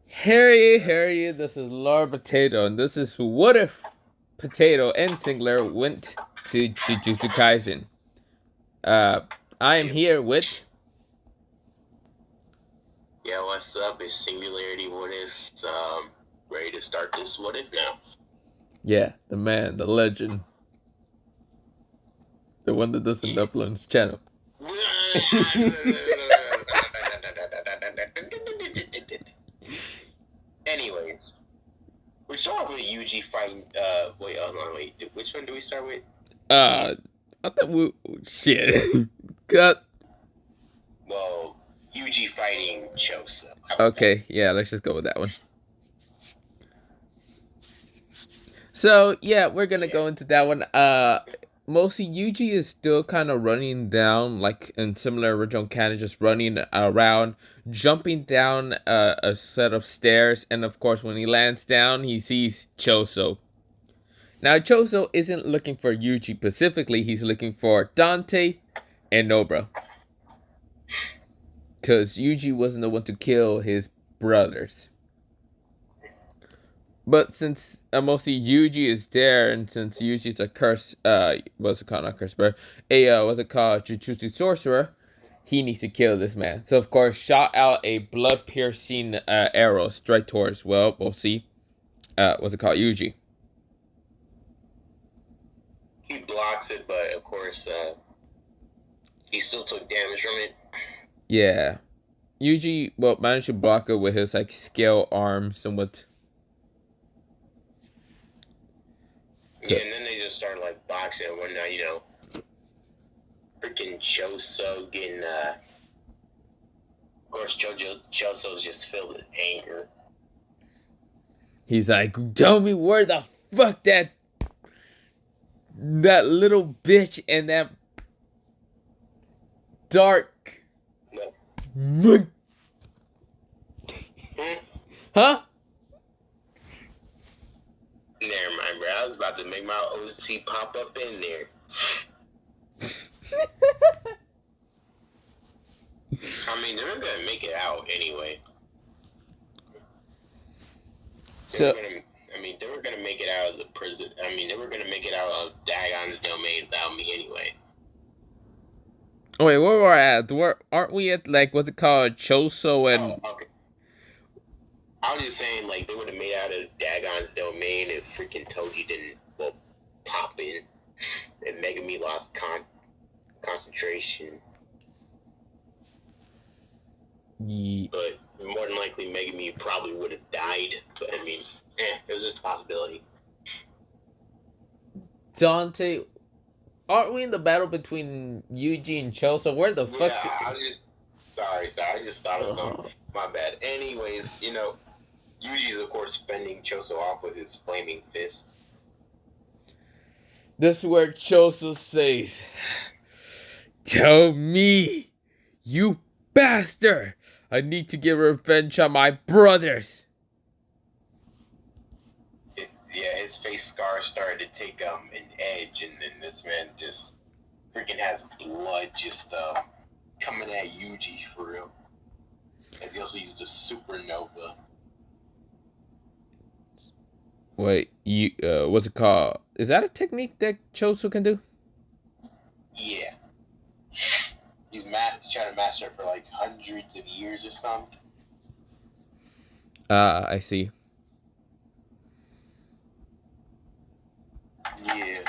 Harry, this is Lord Potato, and this is What If Potato and Singler went to Jujutsu Kaisen. Uh, I am Yep. here with, Yeah, what's up? It's Singularity What If. Ready to start this What If now. yeah, the man, the legend, the one that doesn't Yeah. upload his channel. Anyways, we start off with Yuji fighting. Wait, hold on, wait. Which one do we start with? I thought shit. Cut. Well, Yuji fighting Choso. Okay, yeah, let's just go with that one. So yeah, we're gonna go into that one. Mostly Yuji is still kind of running down, like in similar original canon, just running around, jumping down a set of stairs, and of course, when he lands down, he sees Choso. Now, Choso isn't looking for Yuji specifically; he's looking for Dante and Nobra, because Yuji wasn't the one to kill his brothers. But since mostly Yuji is there, and since Yuji's a curse, what's it called? Not curse, but what's it called? Jujutsu sorcerer, he needs to kill this man. So of course, shot out a blood-piercing arrow straight towards. Well, we'll see. What's it called? Yuji. He blocks it, but of course, he still took damage from it. Yeah, Yuji managed to block it with his like scale arms and what. Yeah, and then they just started like boxing and whatnot, freaking Choso getting, of course, Choso's just filled with anger. He's like, tell me where the fuck that little bitch and that dark. No. Huh? Never mind, bro. I was about to make my OC pop up in there. I mean, they were gonna make it out anyway. They were gonna make it out of the prison. I mean, they were gonna make it out of Dagon's domain without me anyway. Wait, where were we at? Aren't we at, like, what's it called? Choso and... Oh, okay. I was just saying, like, they would have made out of Dagon's domain if freaking Toji didn't, pop in. And Megami lost concentration. Yeah. But more than likely, Megami probably would have died. But, I mean, it was just a possibility. Dante... Aren't we in the battle between Yuji and Choso? Where the fuck... Yeah, Sorry, I just thought of something. My bad. Anyways, Yuji's, of course, fending Choso off with his flaming fist. This is where Choso says, tell me, you bastard! I need to get revenge on my brothers! His face scar started to take an edge, and then this man just freaking has blood just coming at Yuji for real. And he also used a supernova. Wait, what's it called? Is that a technique that Choso can do? Yeah. He's trying to master it for like hundreds of years or something. I see. Yeah.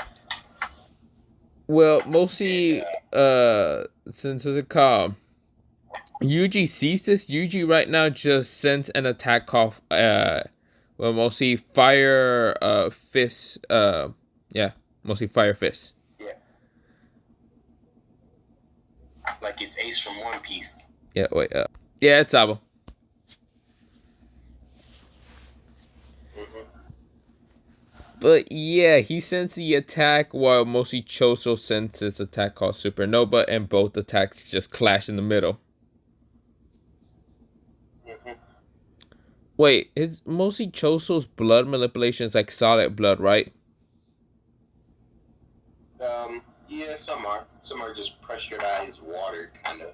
Well, mostly, since what's it called? Yuji sees this. Yuji right now just sends an attack called, mostly fire, fist, mostly fire fist. Yeah. Like it's Ace from One Piece. Yeah, wait, yeah, it's Sabo. But yeah, he sends the attack while mostly Choso sends his attack called Supernova, and both attacks just clash in the middle. Wait, it's mostly Choso's blood manipulation is like solid blood, right? Yeah, some are. Some are just pressurized water, kind of.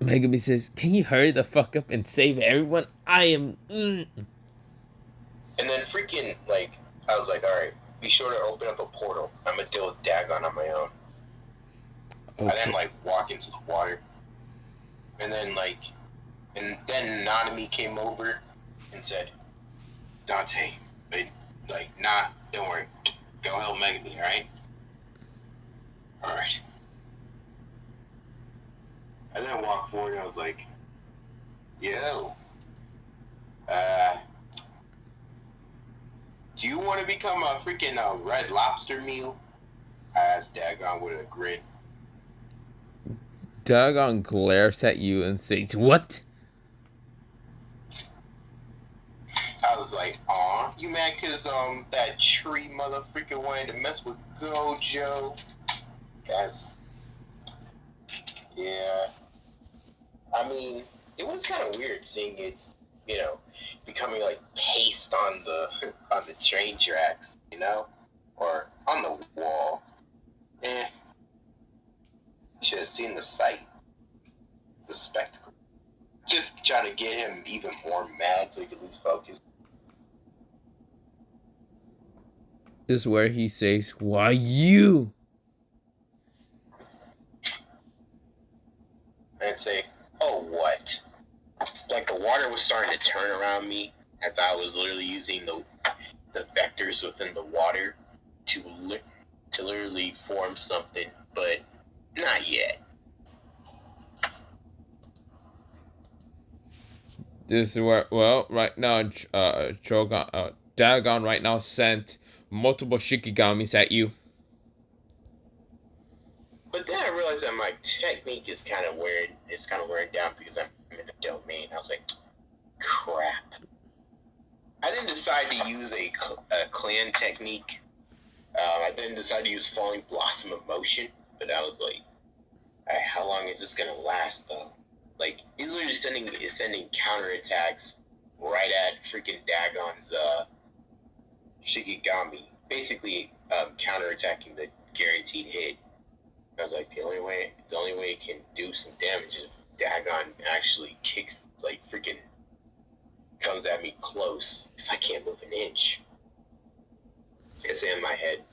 Megami says, "Can you hurry the fuck up and save everyone? I am." And then freaking, like, I was like, alright, be sure to open up a portal. I'm gonna deal with Dagon on my own. I then, Okay. like, walk into the water. And then, like, and then Nanami came over and said, Dante, but, like, nah, don't worry. Go help Megami, alright? Alright. I then walked forward and I was like, yo, do you want to become a freaking Red Lobster meal? I asked Dagon with a grin. Dagon glares at you and says, "What?" I was like, aw, you mad cause that tree motherfucker wanted to mess with Gojo? That's, yeah. I mean, it was kind of weird seeing it, you know, becoming like paste on the on the train tracks, you know, or on the wall. Eh, should have seen the sight, the spectacle. Just trying to get him even more mad so he could lose focus. This is where he says, "Why you?" And say, oh, what? Like the water was starting to turn around me as I was literally using the vectors within the water to literally form something, but not yet. This is where, well, right now, Dagon right now sent multiple Shikigamis at you. But then I realized that my technique is kind of wearing down because I'm in a domain. I was like, crap. I didn't decide to use a clan technique. I didn't decide to use Falling Blossom of Motion, but I was like, alright, how long is this gonna last though? Like, he's literally sending counterattacks right at freaking Dagon's Shikigami, basically counterattacking the guaranteed hit. I was like, the only way it can do some damage is if Dagon actually kicks, like, freaking comes at me close, because I can't move an inch. It's in my head.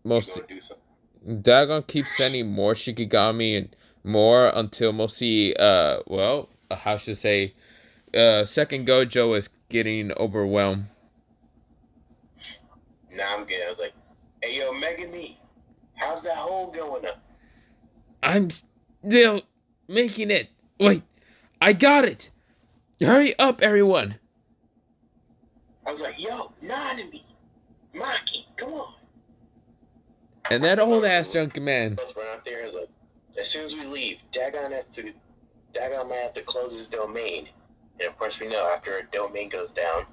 Most Dagon keeps sending more Shikigami and more until mostly, how should I say, second Gojo is getting overwhelmed. Now I'm good. I was like, hey, yo, Megami, how's that hole going up? I'm still making it. Wait, I got it. Hurry up, everyone. I was like, yo, Nanami, Maki, come on. And that old ass drunken man. Let's run out there. I was like, as soon as we leave, Dagon might have to close his domain. And of course we know after a domain goes down,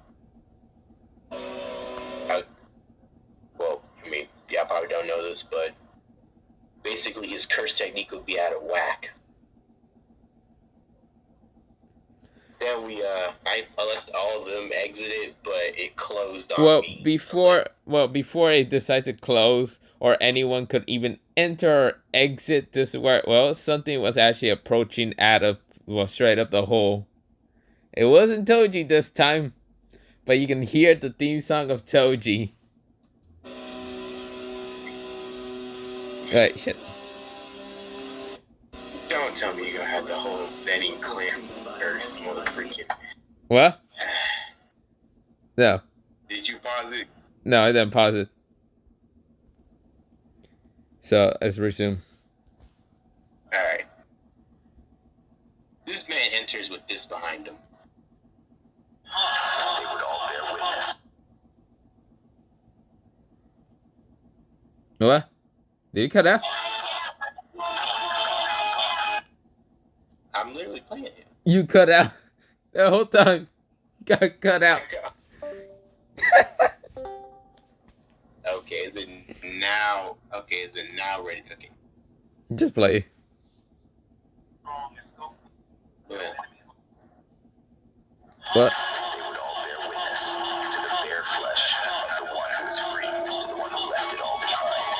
y'all probably don't know this, but basically his curse technique would be out of whack. Then I let all of them exit it, but it closed on me. Before it decided to close, or anyone could even enter or exit this where, something was actually approaching straight up the hole. It wasn't Toji this time, but you can hear the theme song of Toji. Right, shit. Don't tell me you're gonna have the whole Zenny clan curse, motherfucking. What? No. Did you pause it? No, I didn't pause it. So, let's resume. Alright. This man enters with this behind him. They would all bear witness. What? Did you cut out? I'm literally playing it. You cut out the whole time. Got cut out. Okay, is it now? Okay, is it now ready? Okay. Just play. Yeah. What? They would all bear witness to the bare flesh of the one who is free, to the one who left it all behind.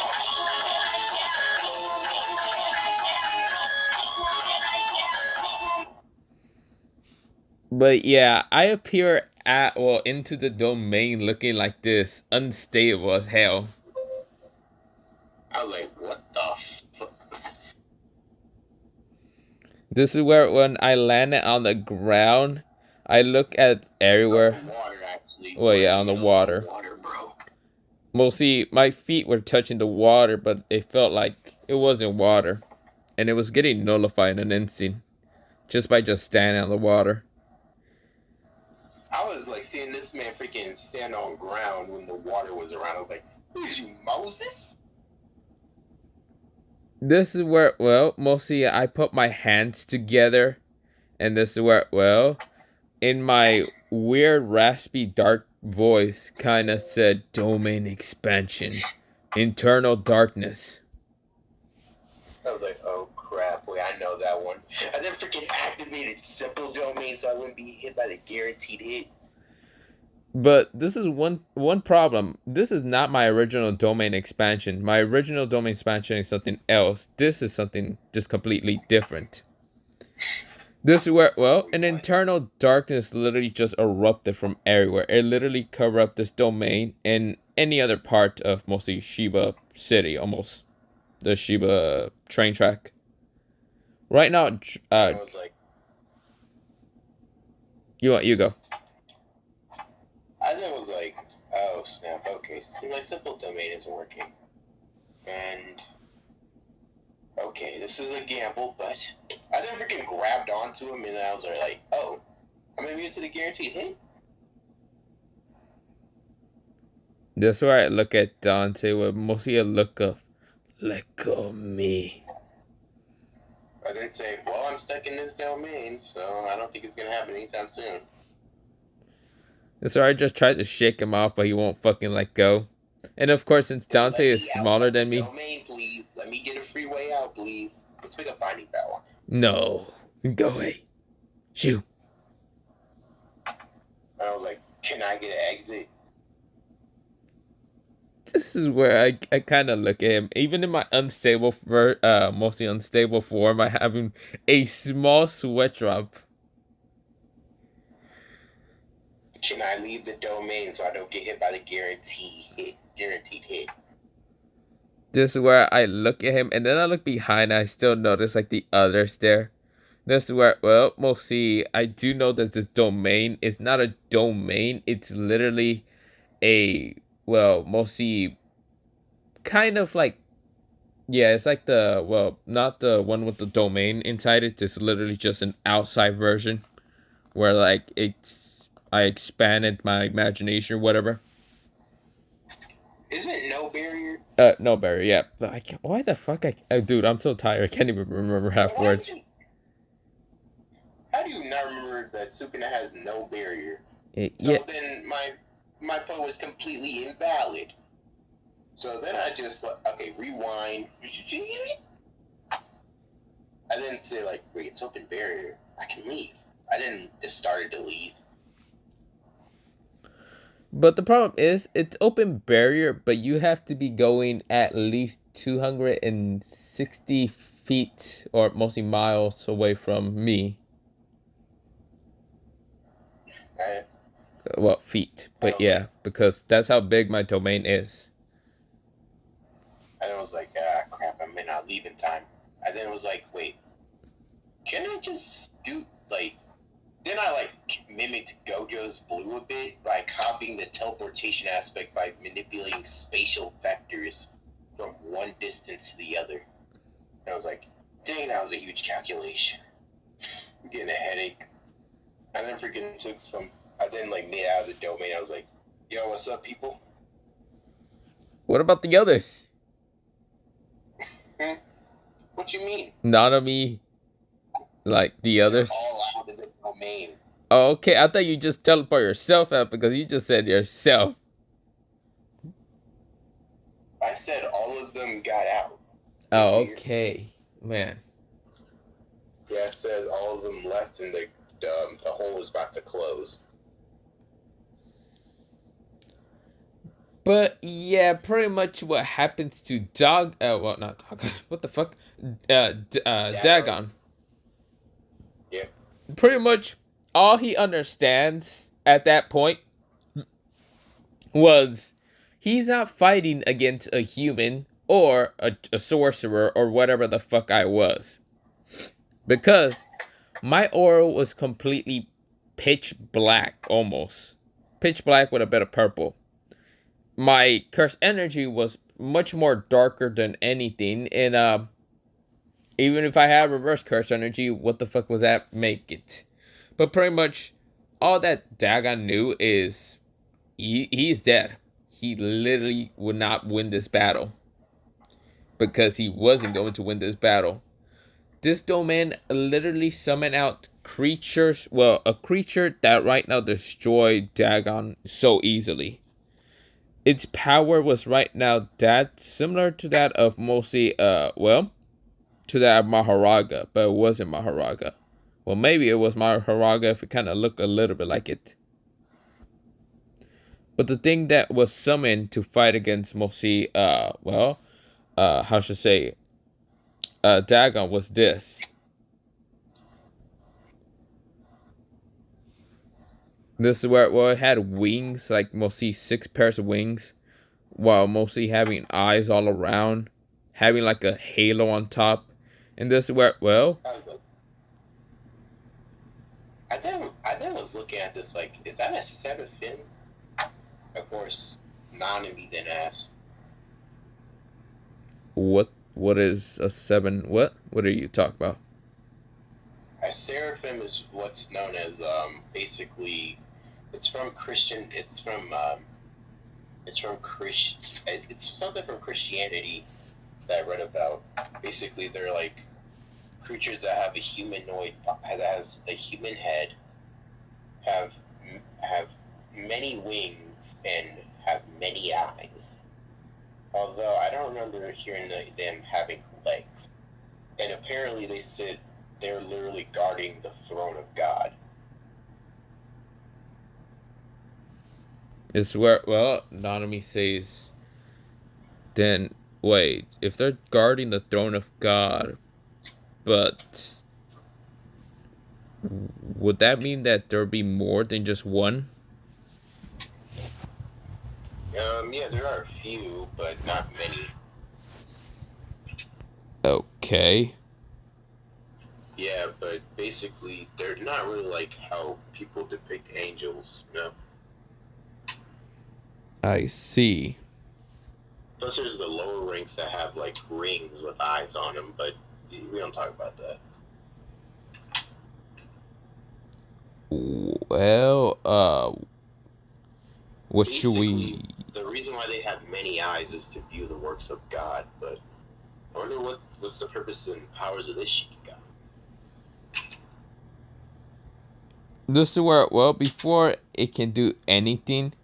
But yeah, I appear at well into the domain looking like this, unstable as hell. I was like, what the fuck? This is where when I landed on the ground, I look at On everywhere. the water, actually. Well, We're in yeah, the on the middle of the water. water, bro. Mostly, my feet were touching the water, but it felt like it wasn't water, and it was getting nullified in an instant just by just standing on the water. I was like seeing this man freaking stand on ground when the water was around. I was like, who's you, Moses? This is where, well, mostly I put my hands together, and this is where, well, in my weird, raspy, dark voice, kind of said domain expansion, internal darkness. I was like, oh crap, wait, I know that one. I then freaking activated simple domain so I wouldn't be hit by the guaranteed hit. But this is one problem. This is not my original domain expansion. My original domain expansion is something else. This is something just completely different. This is where, well, an internal darkness literally just erupted from everywhere. It literally covered up this domain and any other part of mostly Shiba City, almost the Shiba train track. Right now, I was like, you go. I then was like, oh snap, okay, so my simple domain isn't working. And okay, this is a gamble, but I then freaking grabbed onto him and I was like, oh, I'm immune to the guaranteed hit? That's where I look at Dante with mostly a look of, let go of me. I then say, well, I'm stuck in this domain, so I don't think it's gonna happen anytime soon. That's where I just tried to shake him off, but he won't fucking let go. And of course, since Dante is smaller than me. Domain, please. Let me get a free way out, please. Let's make a binding power. No. Go away. Shoo. And I was like, can I get an exit? This is where I kind of look at him. Even in my unstable, mostly unstable form, I have him a small sweat drop. Can I leave the domain so I don't get hit by the guaranteed hit? This is where I look at him, and then I look behind, and I still notice like the others there. This is where, well, mostly I do know that this domain is not a domain. It's literally a, well, mostly kind of like, yeah, it's like the, well, not the one with the domain inside it. It's literally just an outside version where like I expanded my imagination or whatever. Is it no barrier? No barrier, yeah. But why the fuck dude, I'm so tired. I can't even remember half words. How do you not remember that Sukuna has no barrier? Yeah. So then my poe is completely invalid. So then I just okay, rewind. I didn't say like, wait, it's open barrier. I can leave. I didn't just started to leave. But the problem is, it's open barrier, but you have to be going at least 260 feet, or mostly miles away from me. Well, feet, but yeah, because that's how big my domain is. And I was like, ah, crap, I may not leave in time. And then it was like, wait, can I just do, like, then I, like, mimicked Gojo's Blue a bit by copying the teleportation aspect by manipulating spatial vectors from one distance to the other. And I was like, dang, that was a huge calculation. I'm getting a headache. I then freaking took some, I then, like, made out of the domain. I was like, yo, what's up, people? What about the others? What you mean? Nanami, like the others? They're all out of the domain. Oh, okay, I thought you just teleport yourself out because you just said yourself. I said all of them got out. Oh, okay. Man. Yeah, I said all of them left and the hole was about to close. But yeah, pretty much what happens to Dog. Well, not Dog. What the fuck? Dagon. Yeah. Pretty much all he understands at that point was he's not fighting against a human or a sorcerer or whatever the fuck I was. Because my aura was completely pitch black almost. Pitch black with a bit of purple. My cursed energy was much more darker than anything, and even if I had reverse curse energy, what the fuck was that make it? But pretty much all that Dagon knew is he's dead. He literally would not win this battle because he wasn't going to win this battle. This domain literally summoned out creatures, well, a creature that right now destroyed Dagon so easily. Its power was right now that similar to that of mostly, to that of Maharaga, but it wasn't Maharaga. Well, maybe it was Maharaga if it kind of looked a little bit like it. But the thing that was summoned to fight against mostly, how should I say, Dagon was this. This is where it had wings, like mostly 6 pairs of wings, while mostly having eyes all around, having like a halo on top. And this is where, I was looking at this like, is that a seraphim? Of course, Nanami then asked. What is a 7? What are you talking about? A seraphim is what's known as basically, it's from Christian. It's something from Christianity that I read about. Basically, they're like creatures that have a humanoid, that has a human head, have many wings, and have many eyes. Although I don't remember hearing them having legs. And apparently they're literally guarding the throne of God. It's where, Nanami says, then, wait, if they're guarding the throne of God, but would that mean that there'd be more than just one? Yeah, there are a few, but not many. Okay. Yeah, but basically, they're not really like how people depict angels, you know? I see. Plus, there's the lower ranks that have, like, rings with eyes on them, but we don't talk about that. Well, what basically, should we... The reason why they have many eyes is to view the works of God, but I wonder what's the purpose and powers of this Shikigami? This is where, before it can do anything,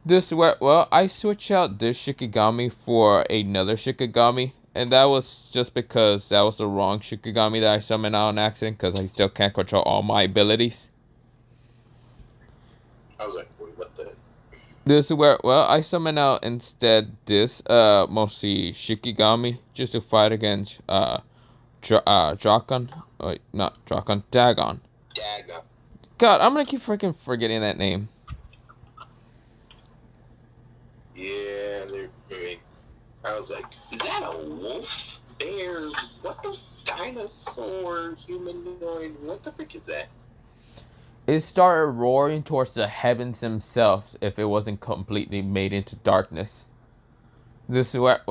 this is where, I switch out this Shikigami for another Shikigami, and that was just because that was the wrong Shikigami that I summoned out on accident, because I still can't control all my abilities. I was like, wait, what the... This is where, I summon out instead this, mostly Shikigami, just to fight against, Drakon. Wait, not Drakon, Dagon. Dagon. God, I'm gonna keep freaking forgetting that name. Yeah, I was like, is that a wolf? Bear? What the dinosaur? Humanoid? What the frick is that? It started roaring towards the heavens themselves if it wasn't completely made into darkness. This is where,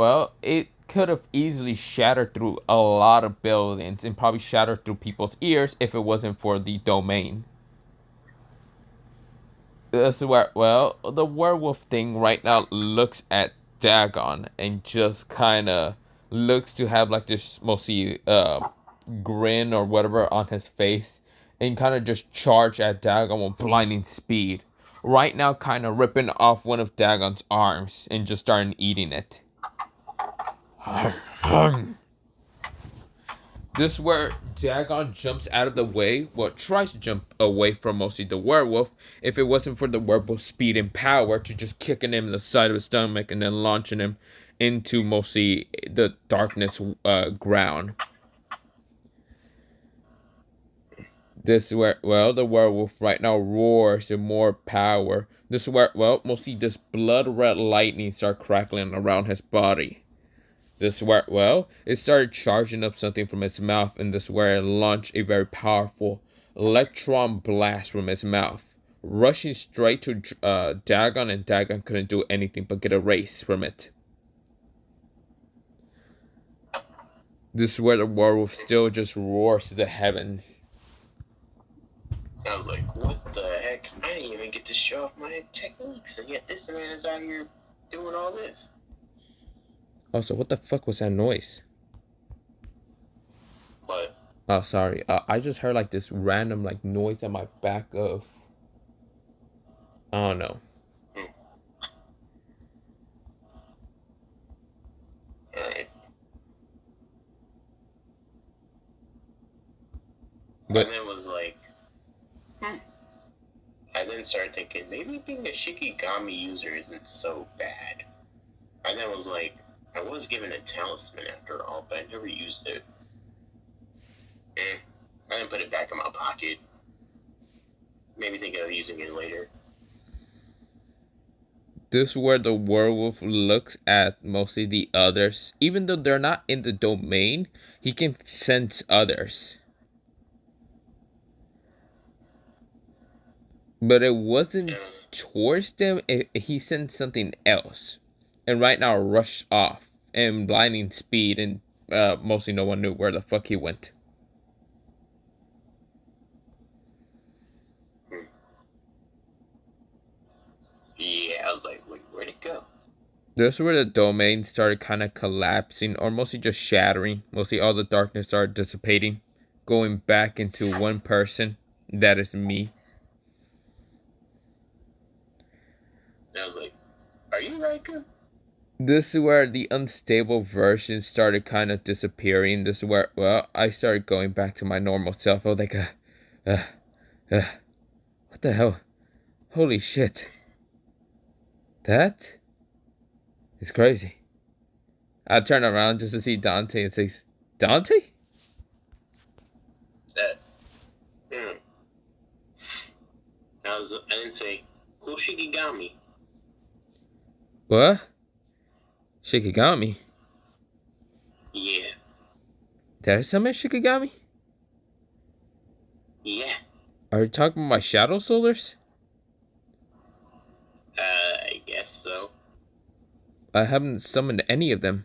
it could have easily shattered through a lot of buildings and probably shattered through people's ears if it wasn't for the domain. This is where, the werewolf thing right now looks at Dagon and just kind of looks to have like this mostly grin or whatever on his face and kind of just charge at Dagon with blinding speed. Right now, kind of ripping off one of Dagon's arms and just starting eating it. This is where Dagon jumps out of the way, tries to jump away from mostly the werewolf, if it wasn't for the werewolf's speed and power to just kicking him in the side of his stomach and then launching him into mostly the darkness ground. This is where, well, the werewolf right now roars in more power. This is where, well, mostly this blood red lightning start crackling around his body. This is where, well, it started charging up something from its mouth, and this is where it launched a very powerful electron blast from its mouth, rushing straight to Dagon, and Dagon couldn't do anything but get erased from it. This is where the werewolf still just roars to the heavens. I was like, what the heck? I didn't even get to show off my techniques, and yet this man is out here doing all this. Also, what the fuck was that noise? What? Oh, sorry. I just heard like this random like noise at my back of. I don't know. Alright. But And then was like, I then started thinking maybe being a Shikigami user isn't so bad. And then was like, I was given a talisman after all, but I never used it. I didn't put it back in my pocket. Maybe think of using it later. this is where the werewolf looks at mostly the others. Even though they're not in the domain, he can sense others. But it wasn't towards them, he sensed something else. And right now rushed off in blinding speed, and mostly no one knew where the fuck he went. Yeah, I was like, wait, where'd it go? This is where the domain started kind of collapsing, or mostly just shattering. Mostly all the darkness started dissipating, going back into one person. That is me. And I was like, are you Raikou? This is where the unstable version started kind of disappearing. This is where, well, I started going back to my normal self. I was like, what the hell? Holy shit. That is crazy. I turn around just to see Dante and says, Dante? I didn't say, who's Shikigami? What? Shikigami? Yeah. There's some Shikigami? Yeah. Are you talking about my shadow soldiers? I guess so. I haven't summoned any of them.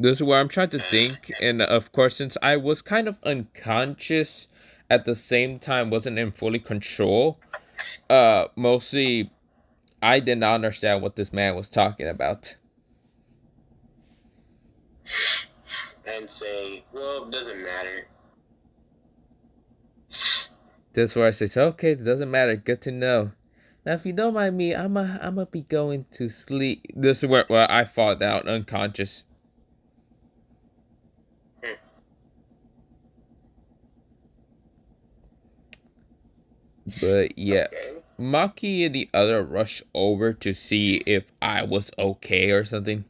This is where I'm trying to think, and of course, since I was kind of unconscious, at the same time wasn't in fully control, mostly I did not understand what this man was talking about. And say, well, it doesn't matter. This is where I say, okay, it doesn't matter, good to know. Now, if you don't mind me, I'ma be going to sleep. This is where I fall down unconscious. But yeah, Okay. Maki and the other rush over to see if I was okay or something.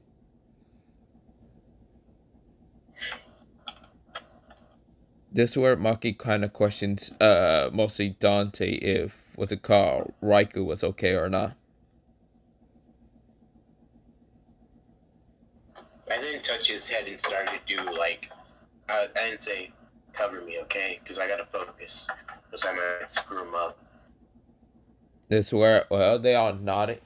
This is where Maki kind of questions, mostly Dante, if what's it called, Raikou was okay or not. I didn't touch his head and started to do like, I didn't say, cover me, okay? Because I gotta focus. Because I might screw him up. This is where, well, they all nodded.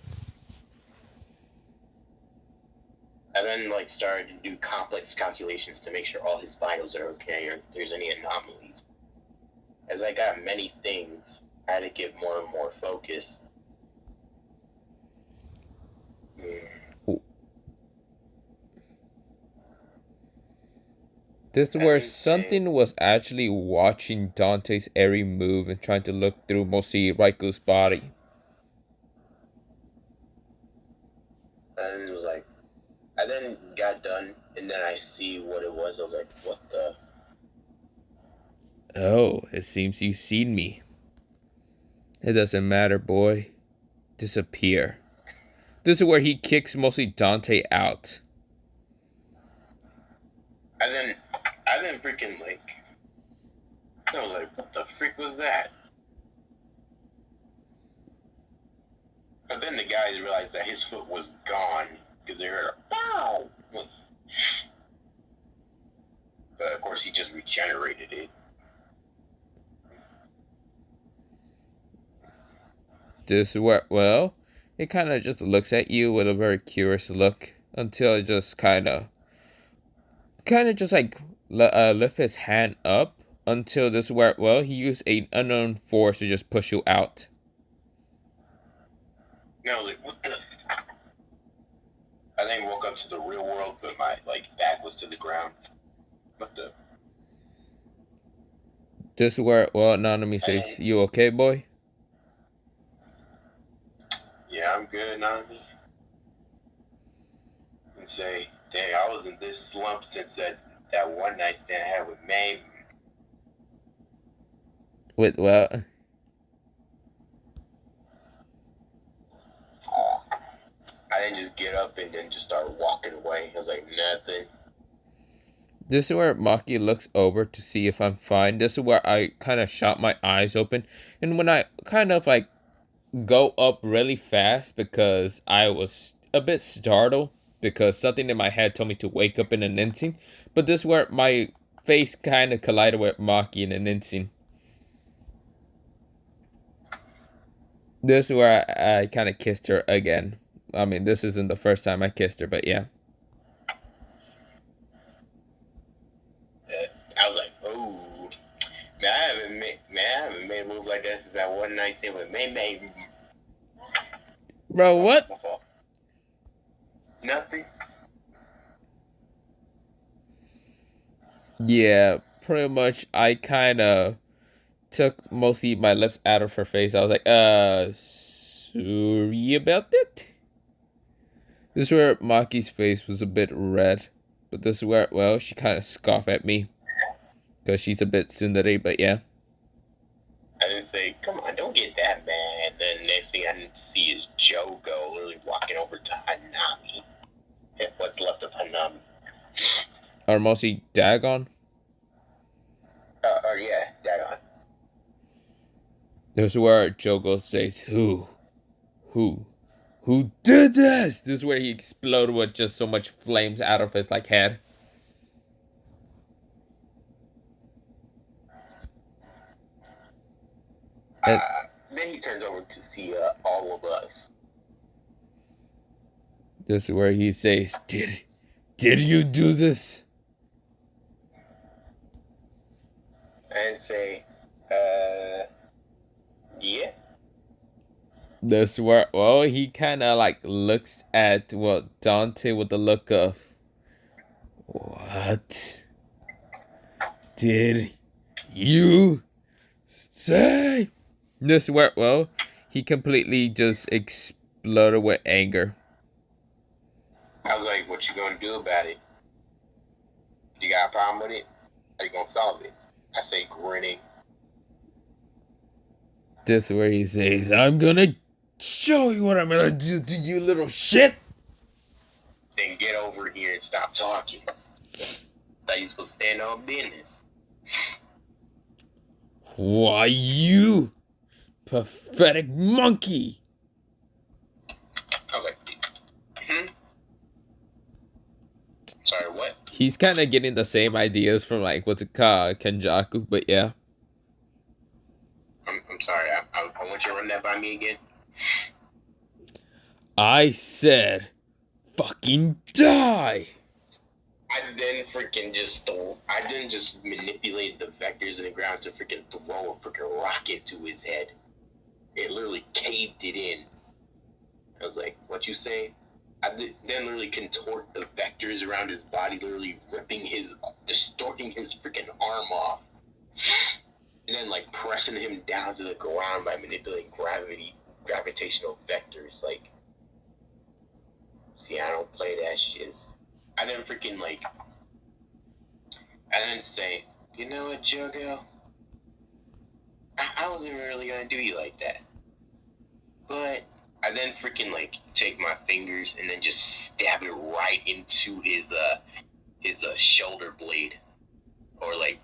I then like started to do complex calculations to make sure all his vitals are okay or if there's any anomalies. As I got many things, I had to give more and more focus. This is where something was actually watching Dante's every move and trying to look through mostly Raikou's body. And it was like, I then got done, and then I see what it was. I was like, what the? Oh, it seems you've seen me. It doesn't matter, boy. Disappear. This is where he kicks mostly Dante out. I didn't freaking like. I was like, what the freak was that? But then the guys realized that his foot was gone because they heard a pow. But of course, he just regenerated it. This where well, it kind of just looks at you with a very curious look until it just kind of just like lift his hand up until this where well he used an unknown force to just push you out. And I was like, what the? I then woke up to the real world, but my back was to the ground. What the? This where well Anonymous says, "You okay, boy?" Yeah, I'm good, Nami. And say, dang, I was in this slump since that one night stand I had with May. With well, I didn't just get up and then just start walking away. I was like, nothing. this is where Maki looks over to see if I'm fine. This is where I kind of shot my eyes open, and when I kind of like go up really fast because I was a bit startled because something in my head told me to wake up in an instant. But this is where my face kind of collided with Maki in an instant. This is where I kind of kissed her again. I mean, this isn't the first time I kissed her, but yeah. I was like, oh, man, I haven't made a move like that since that one night stand with May. Bro, what? My fault. Nothing. Yeah, pretty much. I kind of took mostly my lips out of her face. I was like, sorry about that. This is where Maki's face was a bit red. But this is where, well, she kind of scoffed at me. Because she's a bit tsundere, but yeah. I didn't say, come on, don't get that mad. Then next thing I didn't see is Jogo literally walking over to Hanami. What's left of Hanami. Or mostly Dagon. Yeah, Dagon. This is where Jogo says, Who did this? This is where he exploded with just so much flames out of his head. Then he turns over to see all of us. This is where he says, Did you do this? And say, yeah. This is where, well, he kind of looks at Dante with the look of, what did you say? This is where, well, he completely just exploded with anger. I was like, what you gonna do about it? You got a problem with it? How you gonna solve it? I say, grinning. This is where he says, I'm gonna show you what I'm gonna do to you, little shit. Then get over here and stop talking. Thought you supposed to stand on business. Why, you pathetic monkey. I was like, Sorry, what? He's kind of getting the same ideas from what's it called, Kenjaku, but yeah. I'm sorry. I want you to run that by me again. I said, fucking die. I didn't just manipulate the vectors in the ground to freaking throw a freaking rock into his head. It literally caved it in. I was like, what you say? Then literally contort the vectors around his body, literally distorting his freaking arm off. And then pressing him down to the ground by manipulating gravitational vectors. See, I don't play that shit. I didn't freaking I didn't say, you know what, Jogo? I wasn't really gonna do you like that. But I then freaking take my fingers and then just stab it right into his his shoulder blade, or like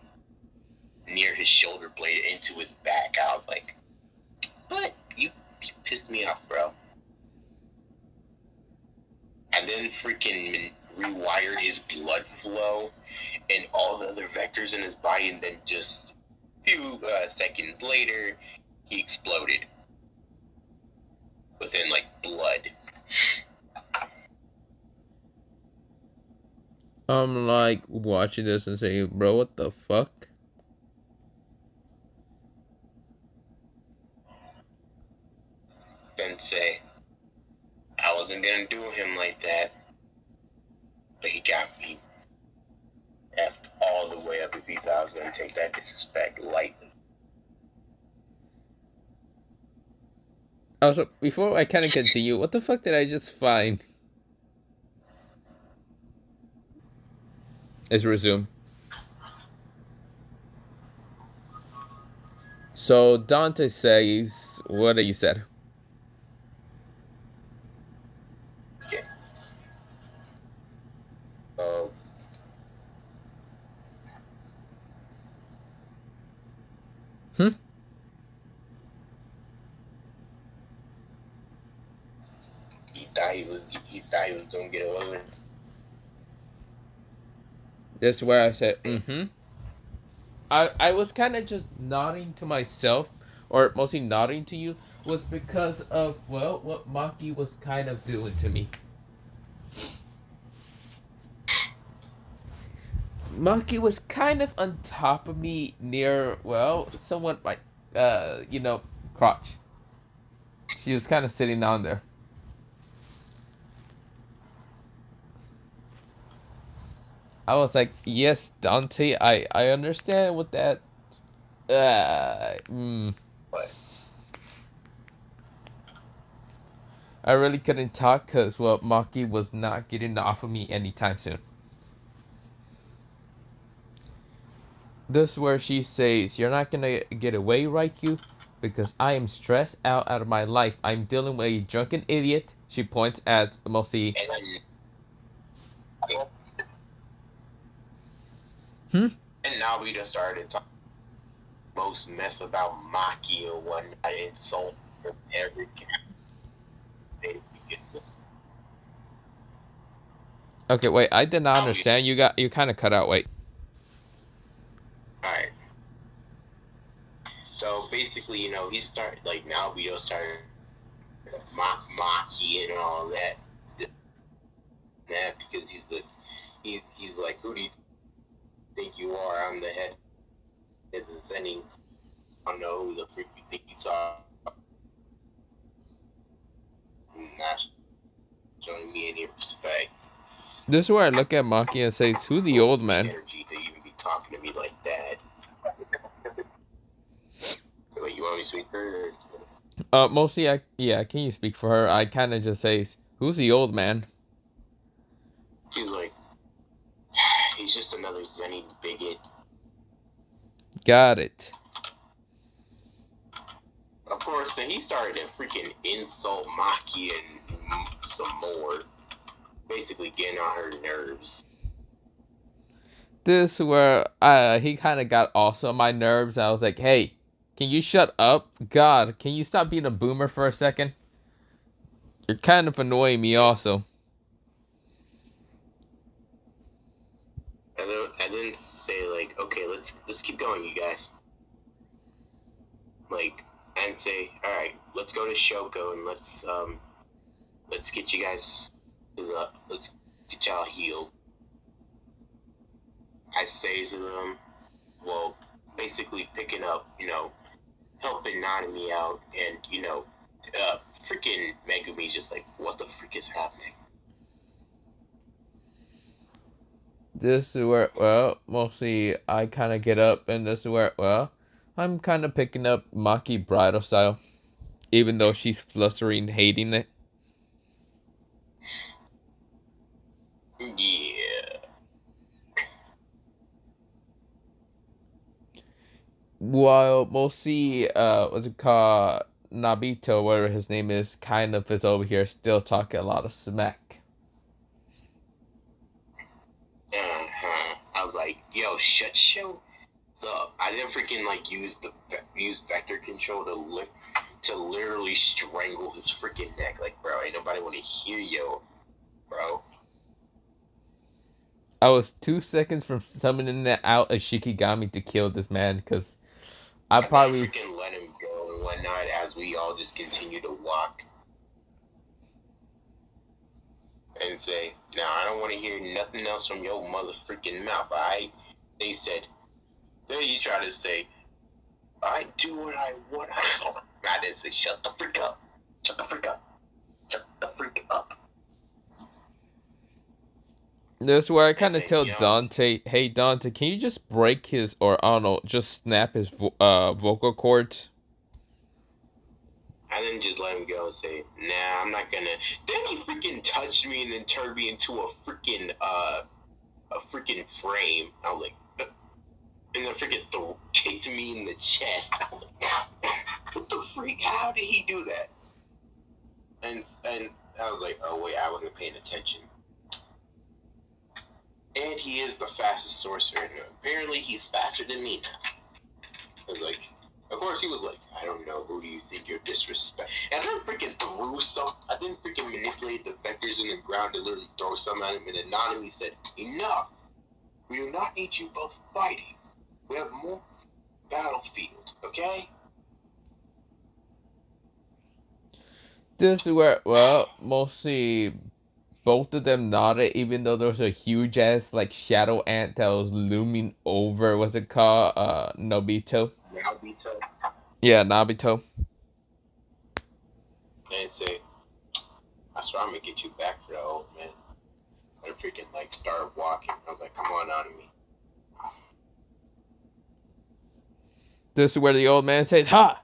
near his shoulder blade into his back. I was like, what? You pissed me off, bro. And then freaking rewired his blood flow and all the other vectors in his body, and then just a few seconds later, he exploded within like blood. I'm like watching this and saying, bro, what the fuck? Sensei, I wasn't gonna do him like that, but he got me effed all the way up if he thought I was gonna take that disrespect lightly. Also, before I kind of continue, what the fuck did I just find? Let's resume. So Dante says what he said. Okay. Uh, Hmm? he thought he was gonna get away with it. That's where I said, mm-hmm. I was kind of just nodding to myself, or mostly nodding to you, was because of, well, what Maki was kind of doing to me. Maki was kind of on top of me near, well, somewhat my, crotch. She was kind of sitting down there. I was like, yes, Dante, I understand what that, But I really couldn't talk because, well, Maki was not getting off of me anytime soon. This is where she says, you're not gonna get away, Raikou, because I am stressed out of my life. I'm dealing with a drunken idiot. She points at mostly. and then Hmm? and now we just started talking most mess about Maki and whatnot, insult from every character. Okay, wait. I did not Now we, understand. You kind of cut out. Wait. all right. So basically, he started like now we just started Maki and all that. That because he's like, who do you think you are? I'm the head of the Zenning. I don't know who the freak you think you are. Not showing me any respect. This is where I look at Maki and say, who the old man? Energy to even be talking to me like that. Like, you want me to speak for her? Mostly, can you speak for her? I kind of just say, who's the old man? He's like, he's just another Zenny bigot. Got it. Of course, then he started to freaking insult Maki and some more. Basically getting on her nerves. This is where he kind of got also on my nerves. I was like, hey, can you shut up? God, can you stop being a boomer for a second? You're kind of annoying me also. I didn't say like, okay, let's keep going, you guys. Like, and say, all right, let's go to Shoko and let's get you guys let's get y'all healed. I say to them, well, basically picking up, helping Nanami out, and freaking Megumi's just like, what the freak is happening? This is where, well, mostly I kind of get up, and this is where, well, I'm kind of picking up Maki bridal style, even though she's flustering, hating it. Yeah. While mostly, what's it called, Nabito, whatever his name is, kind of is over here still talking a lot of smack. like, yo, shut show up. I didn't freaking like use vector control to literally strangle his freaking neck. Like, bro, ain't nobody want to hear yo, bro. I was 2 seconds from summoning out a Shikigami to kill this man because I And then probably. freaking let him go and whatnot as we all just continue to walk and say, "Nah, I don't want to hear nothing else from your mother freaking mouth." They said, then you try to say, "I do what I want." I didn't say, "Shut the freak up, shut the freak up, shut the freak up." This is where I I kind of said, tell "Yo," Dante, "Hey Dante, can you just break his or I don't know, just snap his vocal cords?" I didn't just let him go and say, "Nah, I'm not gonna." Then he freaking touched me and then turned me into a freaking frame. I was like, and then freaking kicked me in the chest. I was like, what the freak? How did he do that? And I was like, oh wait, I wasn't paying attention. And he is the fastest sorcerer, and apparently he's faster than me. I was like, of course he was like, I don't know, who do you think you're disrespect? And I freaking threw some. I didn't freaking manipulate the vectors in the ground to literally throw some at him, and anonymously said, enough. We do not need you both fighting. We have more battlefield, okay? This is where, well, mostly both of them nodded, even though there was a huge ass like shadow ant that was looming over. What's it called? Nobito. Nobito. Yeah, Nobito. And say, I swear I'm gonna get you back for the old man. I freaking like started walking. I was like, come on out of me. This is where the old man said, "Ha!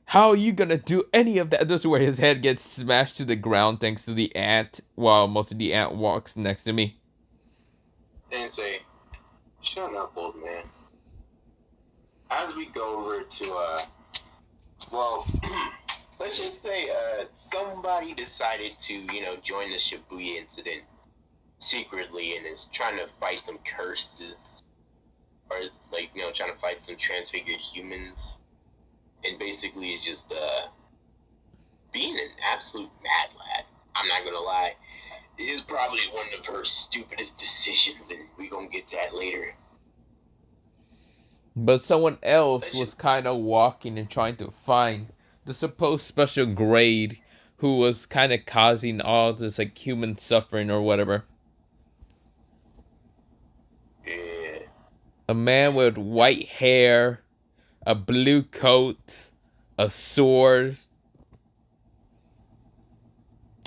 How are you gonna do any of that?" This is where his head gets smashed to the ground thanks to the ant, while most of the ant walks next to me. And say, shut up, old man. As we go over to well, let's just say somebody decided to, join the Shibuya incident secretly and is trying to fight some curses or like, trying to fight some transfigured humans and basically is just being an absolute mad lad. I'm not gonna lie. It is probably one of her stupidest decisions, and we're gonna get to that later. But someone else Let's was just kind of walking and trying to find the supposed special grade who was kind of causing all this like human suffering or whatever. yeah. A man with white hair, a blue coat, a sword.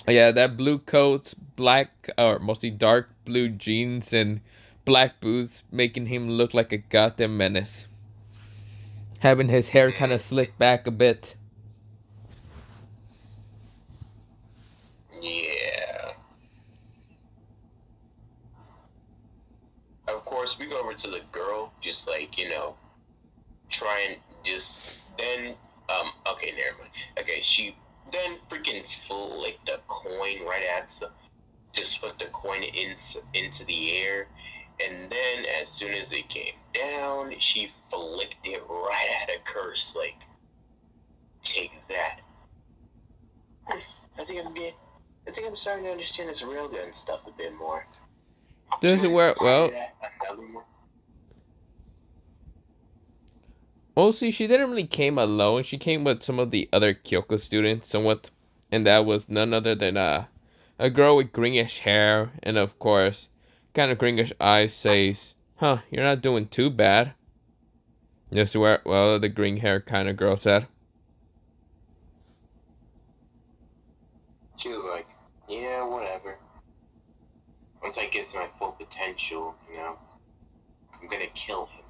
Yeah, that blue coat, black or mostly dark blue jeans and black boots, making him look like a goddamn menace. Having his hair kind of slicked back a bit. Yeah. Of course, we go over to the girl, just like, try and just then okay, never mind. Okay, she then freaking flicked a coin right at just flicked the coin into the air, and then as soon as it came down, she flicked it right at a curse. Like, take that. I think I'm starting to understand this railgun stuff a bit more. This Should is we where, fire well, that another one? mostly she didn't really came alone. She came with some of the other Kyoko students, somewhat, and that was none other than a girl with greenish hair, and of course, kind of greenish eyes. Says, "Huh, you're not doing too bad." This is where, well, the green hair kind of girl said. She was like, yeah, whatever. Once I get to my full potential, I'm gonna kill him.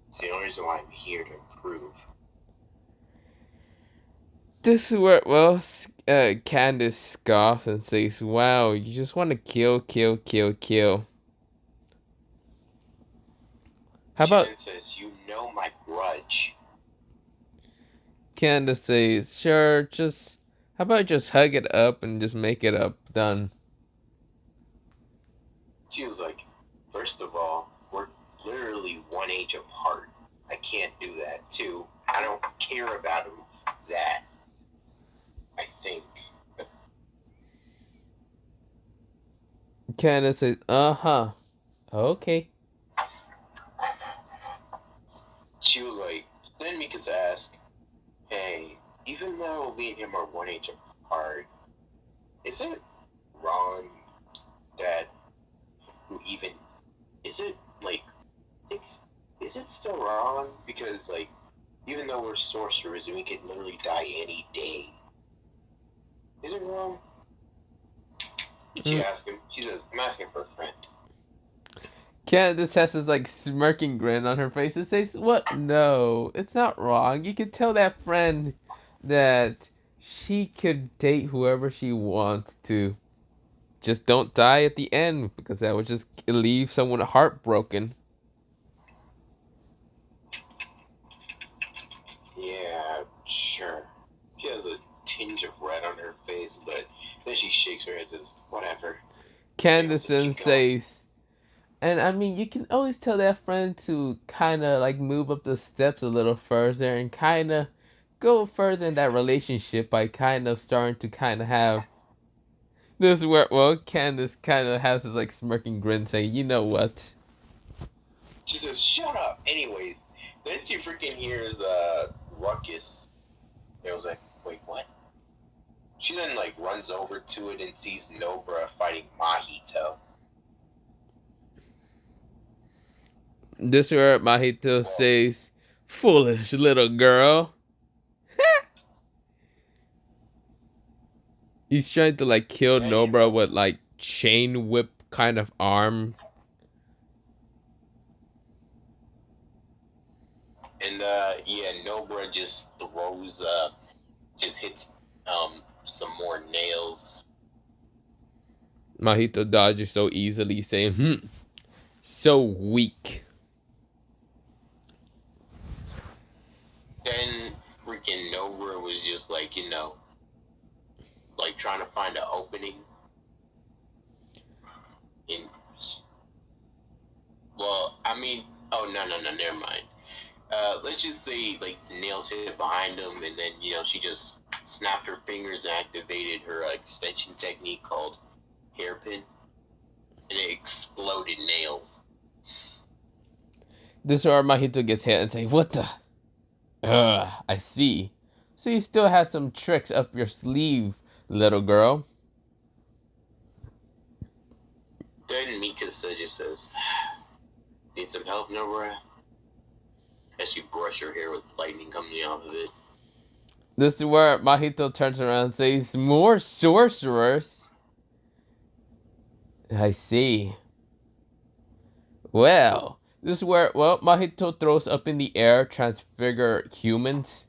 It's the only reason why I'm here to improve. This is where, well, Candace scoffs and says, "Wow, you just want to kill, kill, kill, kill." How She about then says, you know my grudge. Candace says, "Sure, just how about just hug it up and just make it up, done." She was like, first of all, we're literally 1 age apart. I can't do that. Two, I don't care about him that I think. Candace says, uh-huh. Okay. She was like, then Mika's asked, hey, even though me and him are 1 age apart, is it wrong that who even is it like is it still wrong because like even though we're sorcerers and we could literally die any day, is it wrong? She asked him. She says, I'm asking for a friend. Candace has this like smirking grin on her face and says, "What? No, it's not wrong. You can tell that friend that she could date whoever she wants to. Just don't die at the end because that would just leave someone heartbroken." Yeah, sure. She has a tinge of red on her face, but then she shakes her head and says, whatever. Candace then says, and I mean, you can always tell that friend to kind of like move up the steps a little further and kind of go further in that relationship by kind of starting to kind of have this where, well, Candace kind of has this like smirking grin saying, you know what? She says, shut up. Anyways, then she freaking hears ruckus. It was like, wait, what? She then like runs over to it and sees Nobra fighting Mahito. This is where Mahito says, foolish little girl. He's trying to like kill Nobra with like chain whip kind of arm. And yeah, Nobra just throws just hits some more nails. Mahito dodges so easily, saying, so weak. Then freaking Nobra was just like, like trying to find an opening. In, well, I mean, oh no, never mind. Let's just say like the nails hit behind him, and then she just snapped her fingers and activated her extension technique called hairpin, and it exploded nails. This is where Mahito gets hit and says, what the? I see. So you still have some tricks up your sleeve, little girl. Then Mikasa just says, need some help, Nobra? As she brushed her hair with lightning coming off of it. This is where Mahito turns around and says, more sorcerers? I see. Well, this is where, Mahito throws up in the air transfigure humans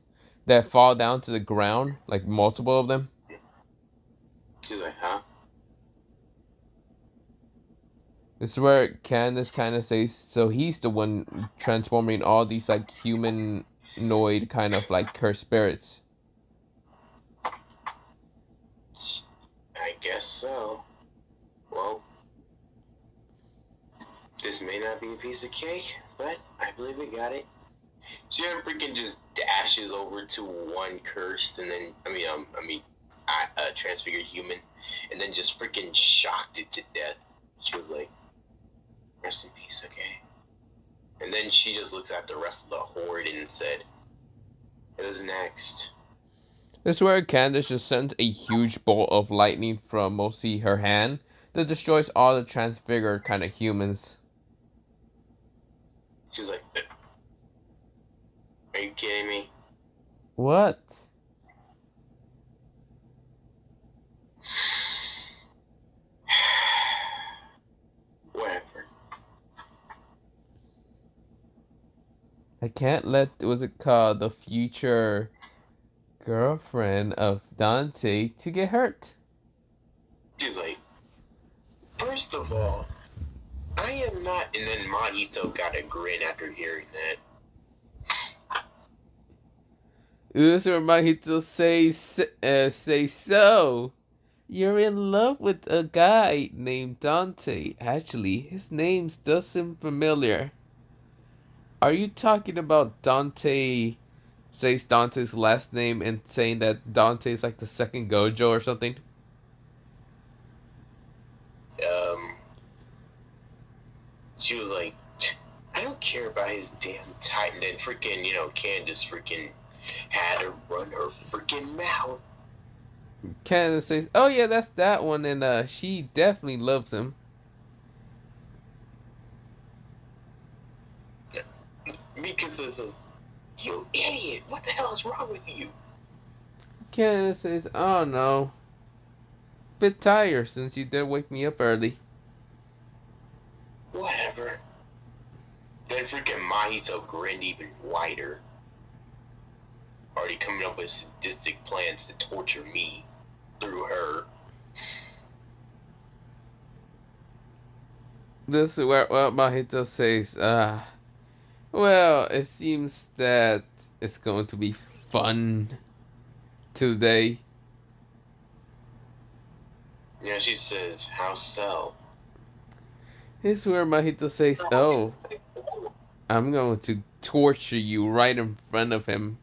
that fall down to the ground, like multiple of them. She's like, huh? This is where Candace kind of says, so he's the one transforming all these like humanoid kind of like cursed spirits. I guess so. Well, this may not be a piece of cake, but I believe we got it. She freaking just dashes over to one cursed, and then transfigured human, and then just freaking shocked it to death. She was like, "Rest in peace, okay." And then she just looks at the rest of the horde and said, "Who's next?" This is where Candace just sends a huge bolt of lightning from mostly her hand that destroys all the transfigured kind of humans. She was like, "Are you kidding me?" What? Whatever. I can't let, what's it called, the future girlfriend of Dante to get hurt. She's like, first of all, I am not. And then Mahito got a grin after hearing that. This is where Mahito says, so You're in love with a guy named Dante. Actually, his name does seem familiar. Are you talking about Dante? Says Dante's last name and saying that Dante is like the second Gojo or something? Um, she was like, I don't care about his damn Titan. And freaking, Candace freaking had to run her freaking mouth. Candace says, "Oh yeah, that's that one," and she definitely loves him. Mika says, you idiot, what the hell is wrong with you? Candace says, "Oh no, bit tired since you did wake me up early." Whatever. Then freaking Mahito grinned even wider. Already coming up with sadistic plans to torture me through her. This is where Mahito says, well, it seems that it's going to be fun today." She says, how so? This is where Mahito says, "Oh, I'm going to torture you right in front of him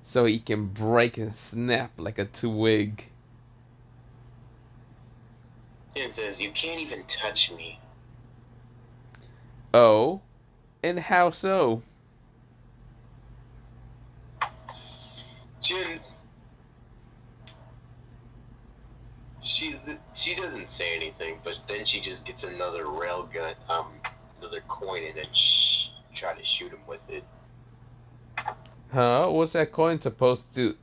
so he can break and snap like a twig." Jin says, you can't even touch me. Oh, and how so? Jin, she doesn't say anything, but then she just gets another railgun, another coin, and then try to shoot him with it. Huh? What's that coin supposed to?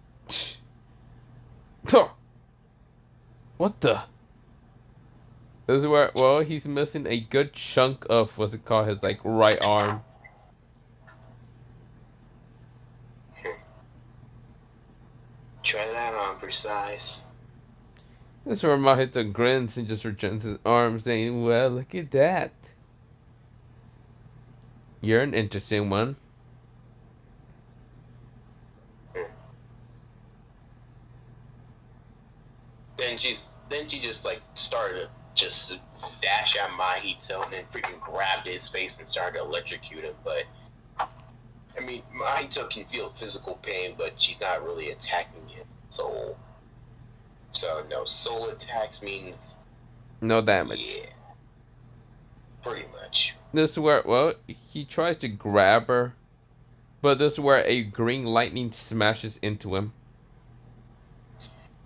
What the? This is where, well, he's missing a good chunk of what's it called, his like right arm. Try that on for size. This is where Mahito grins and just returns his arm, saying, "Well, look at that. You're an interesting one." Then she just like started to just dash at Mahito and then freaking grabbed his face and started to electrocute him. But I mean, Mahito can feel physical pain, but she's not really attacking him. So no soul attacks means No damage. yeah, pretty much. This is where, well, he tries to grab her, but this is where a green lightning smashes into him.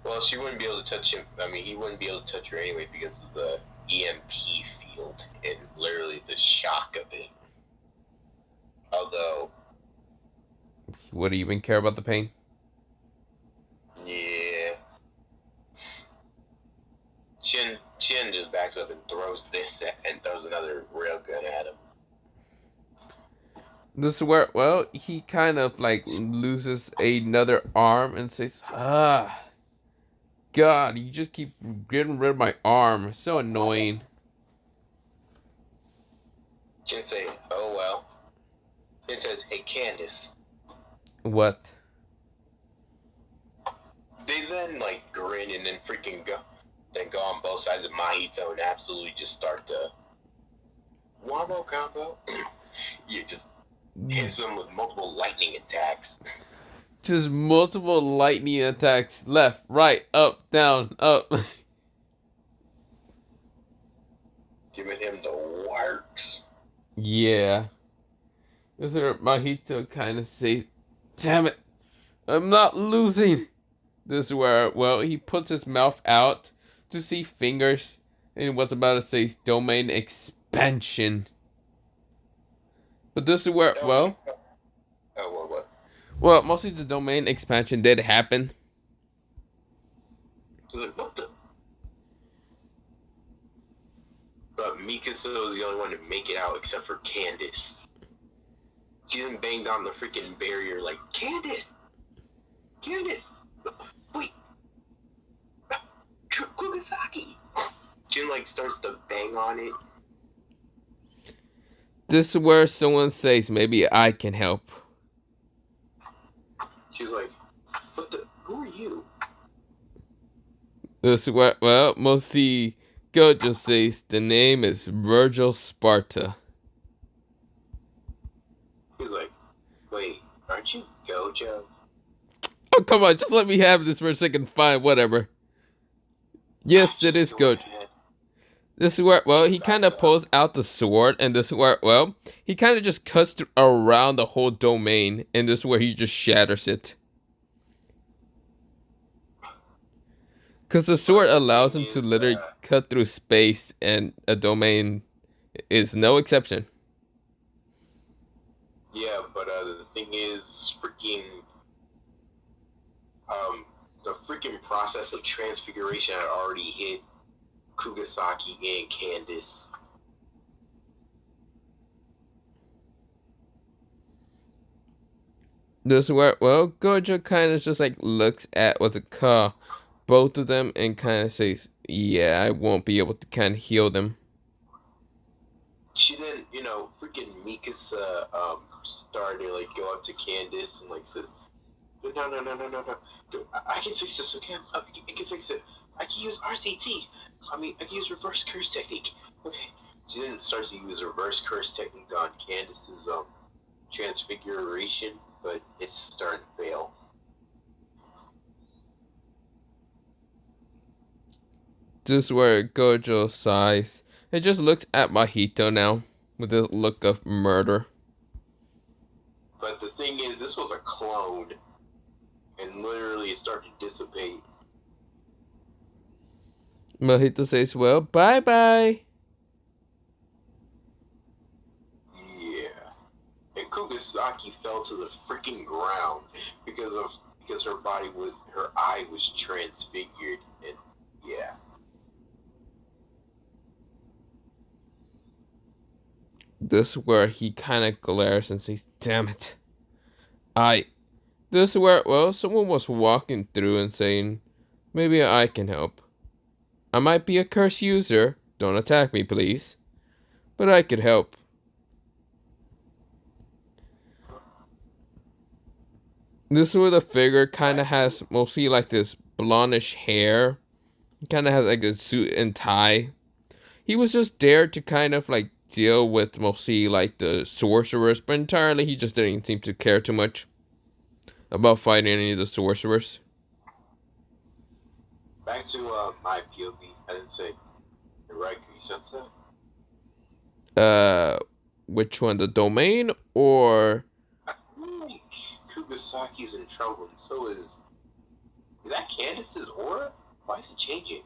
Well, she wouldn't be able to touch him. I mean, he wouldn't be able to touch her anyway because of the EMP field and literally the shock of it. Although, Would he even care about the pain? yeah, Chin just backs up and throws another railgun at him. This is where, well, he kind of like loses another arm and says, God, you just keep getting rid of my arm. It's so annoying." Chin say, "Oh well." It says, "Hey Candace." What? They then like grin and then freaking go on both sides of Mahito and absolutely just start to wombo combo. Yeah, just hits them with multiple lightning attacks. Just multiple lightning attacks. Left, right, up, down, up. Giving him the works. Yeah. This is where Mahito kind of says, "Damn it, I'm not losing." This is where, well, he puts his mouth out to see fingers and was about to say domain expansion. But this is where, well, Oh, what? well, mostly the domain expansion did happen. Like, what the? But Mikasa was the only one to make it out except for Candace. She then banged on the freaking barrier like, Candace! Candace! Wait! Kugasaki! Jin like starts to bang on it. This is where someone says, "Maybe I can help." She's like, what the? Who are you? This what well, mostly Gojo says the name is Virgil Sparta. He's like, wait, aren't you Gojo? Oh come on, just let me have this for a second. Fine, whatever. Yes, it Just is go Gojo. ahead. This is where well, he Back kind of up. pulls out the sword, and this is where well, he kind of just cuts around the whole domain, and this is where he just shatters it. Because the sword But the allows thing him to is, literally cut through space, and a domain is no exception. yeah, but the thing is, the freaking process of transfiguration had already hit Kugasaki and Candace. This is where well, Gojo kind of just like looks at what's it called, both of them, and kind of says, "Yeah, I won't be able to kind of heal them." She then, freaking Mikasa started to like go up to Candace and like says, no, no, no, no, no, no. I can fix this, okay? I can fix it. I can use RCT. I can use reverse curse technique. Okay. She then starts to use reverse curse technique on Candace's transfiguration, but it's starting to fail. This is where Gojo sighs and just looks at Mahito now with this look of murder. But the thing is, this was a clone, and literally it started to dissipate. Mahito says, "Well, bye bye." Yeah. And Kugasaki fell to the freaking ground because her eye was transfigured, and yeah. This is where he kind of glares and says, "Damn it, I." This is where well, someone was walking through and saying, "Maybe I can help. I might be a curse user. Don't attack me, please. But I could help." This is where the figure kind of has mostly like this blondish hair. He kind of has like a suit and tie. He was just there to kind of like deal with mostly like the sorcerers, but entirely he just didn't seem to care too much about fighting any of the sorcerers. Back to my POV. I didn't say the right Sensei. Uh, which one, the domain or I think Kugasaki's in trouble, and so is that Candace's aura? Why is it changing?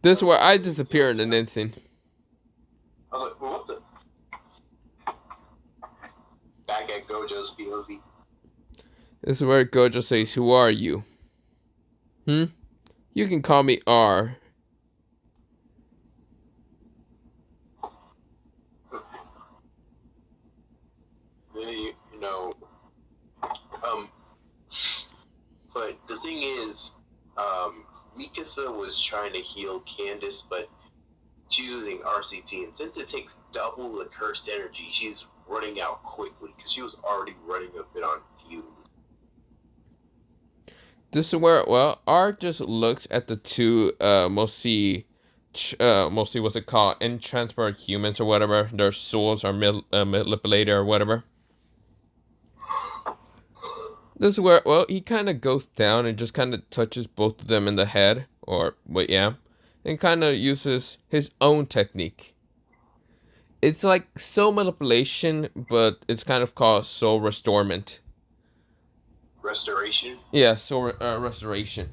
this? Is where I disappear in an instant. I was like, well, what the? Back at Gojo's POV. This is where Gojo says, "Who are you?" Hmm. You can call me R. you, you know, um, but the thing is, Mikasa was trying to heal Candace, but she's using RCT, and since it takes double the cursed energy, she's running out quickly because she was already running a bit on fumes. This is where well, R just looks at the two mostly what's it called, intransparent humans or whatever. Their souls are manipulated or whatever. This is where, well, he kind of goes down and just kind of touches both of them in the head, or, wait, yeah, and kind of uses his own technique. It's like soul manipulation, but it's kind of called soul restorement. Restoration? Yeah, soul restoration.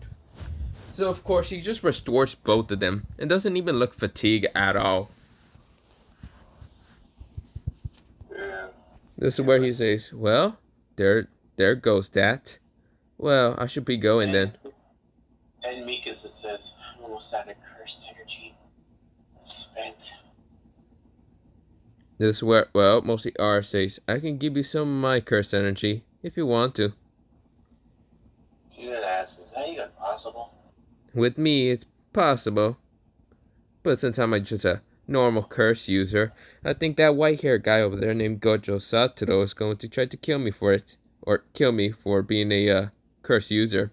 So, of course, he just restores both of them and doesn't even look fatigued at all. Yeah. This is where he says, "Well, there goes that. Well, I should be going then." And Mikasa says, I'm almost out of cursed energy. I'm spent. This is where, well, mostly R says, "I can give you some of my curse energy if you want to." She then asks, is that even possible? With me, it's possible. But since I'm just a normal curse user, I think that white haired guy over there named Gojo Satoru is going to try to kill me for it. Or kill me for being a curse user.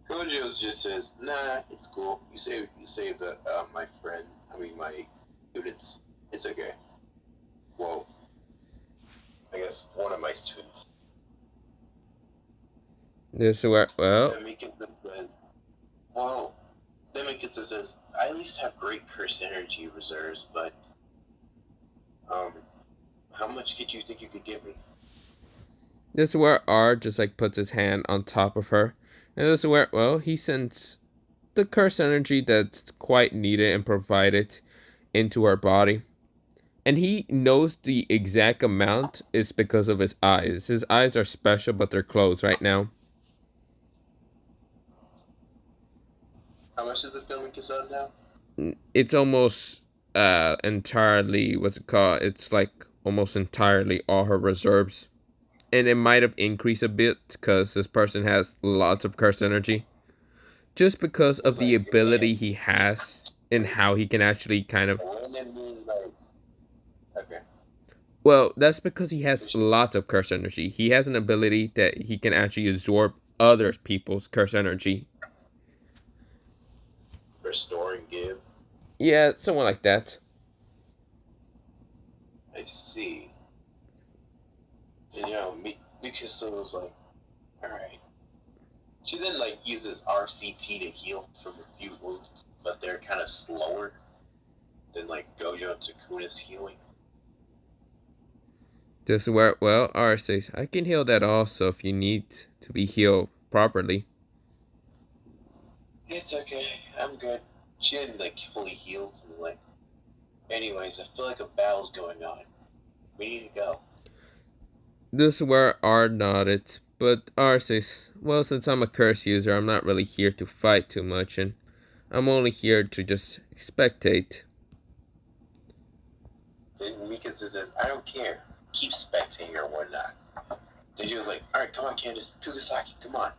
Gojo says, "Nah, it's cool. You save the my friend. My students. It's okay." Well, I guess one of my students. This is where, well, Then Mikasa says, "Well, then Mikasa says, I at least have great curse energy reserves, but um, how much could you think you could give me?" this is where R just like puts his hand on top of her. And this is where, well, he sends the curse energy that's quite needed and provided into her body. And he knows the exact amount is because of his eyes. His eyes are special, but they're closed right now. How much is the film Mikasa now? It's almost entirely, what's it called? It's like almost entirely all her reserves. And it might have increased a bit because this person has lots of curse energy. Just because It's of the like, ability he has and how he can actually kind of. Okay. Well, that's because he has lots of curse energy. He has an ability that he can actually absorb other people's curse energy. Restore and give. Yeah, somewhat like that. I see. And Mikasa was like, alright. She then uses RCT to heal from a few wounds, but they're kind of slower than Gojo and Sukuna's healing. This is where, well, R says, I can heal that also if you need to be healed properly. It's okay, I'm good. She didn't fully heal, and anyways, I feel like a battle's going on. We need to go. This is where R nodded, but R says, well, since I'm a curse user, I'm not really here to fight too much, and I'm only here to just spectate. And Mikasa says, I don't care. Keep spectating or whatnot. Then she was like, alright, come on, Candace. Kugasaki, come on.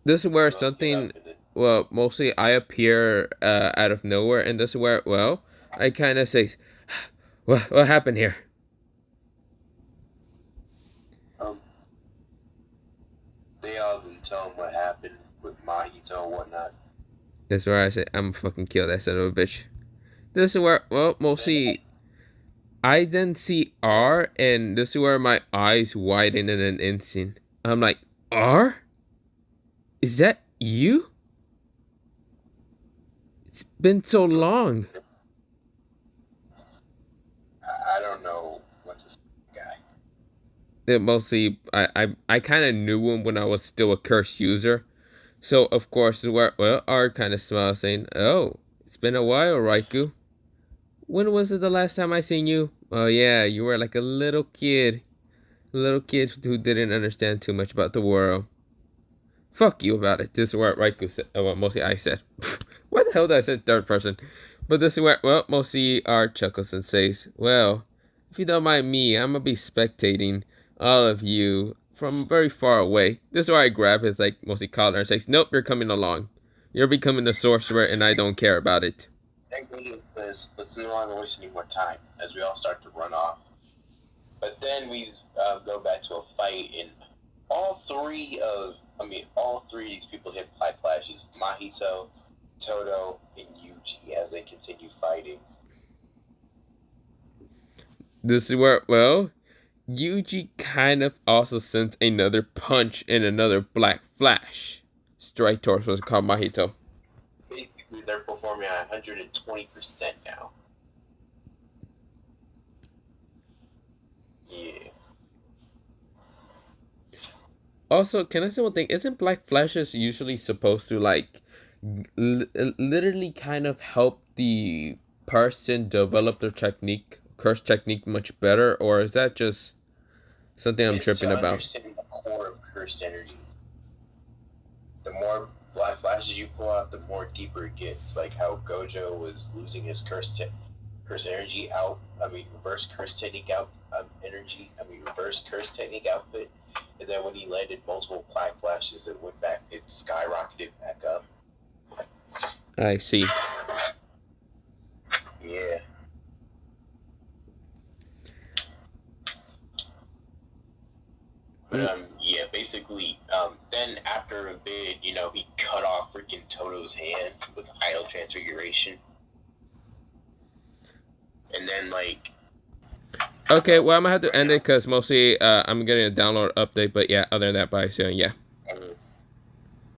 This is where something, well, mostly I appear out of nowhere, and this is where, well, I kind of say, what happened here? They all didn't tell him what happened with Mahito and whatnot. This is where I say, I'm fucking kill that son of a bitch. This is where, well, mostly I then see R, and this is where my eyes widen in an instant. I'm like, R? Is that you? It's been so long. I don't know what to say, guy. It mostly, I kind of knew him when I was still a curse user. So, of course, where, well, R kind of smiles, saying, oh, it's been a while, Raikou. When was it the last time I seen you? Oh, yeah, you were like a little kid. A little kid who didn't understand too much about the world. Fuck you about it. This is where Raikou said, well, mostly I said. Why the hell did I say third person? But this is where, well, mostly R chuckles and says, well, if you don't mind me, I'm gonna be spectating all of you from very far away. This is where I grab his, mostly collar and says, nope, you're coming along. You're becoming a sorcerer and I don't care about it. Technically it says, let's no longer waste any more time, as we all start to run off. But then we go back to a fight, and all three of these people hit Black Flashes. Mahito, Toto, and Yuji as they continue fighting. This is where, well, Yuji kind of also sends another punch and another black flash straight towards what's called Mahito. Basically, they're performing at 120% now. Yeah. Also, can I say one thing? Isn't black flashes usually supposed to literally kind of help the person develop their technique, curse technique much better, or is that just something I'm tripping about? Understanding the core of cursed energy. The more black flashes you pull out, the more deeper it gets. Like how Gojo was losing his curse energy out. Reverse curse technique out reverse curse technique outfit. And then when he landed multiple black flashes, it skyrocketed back up. I see. Yeah. But yeah, basically, then after a bit, he cut off freaking Toto's hand with idle transfiguration, and then like, Okay, well I'm gonna have to end it because mostly I'm getting a download update. But yeah, other than that, bye soon. Yeah.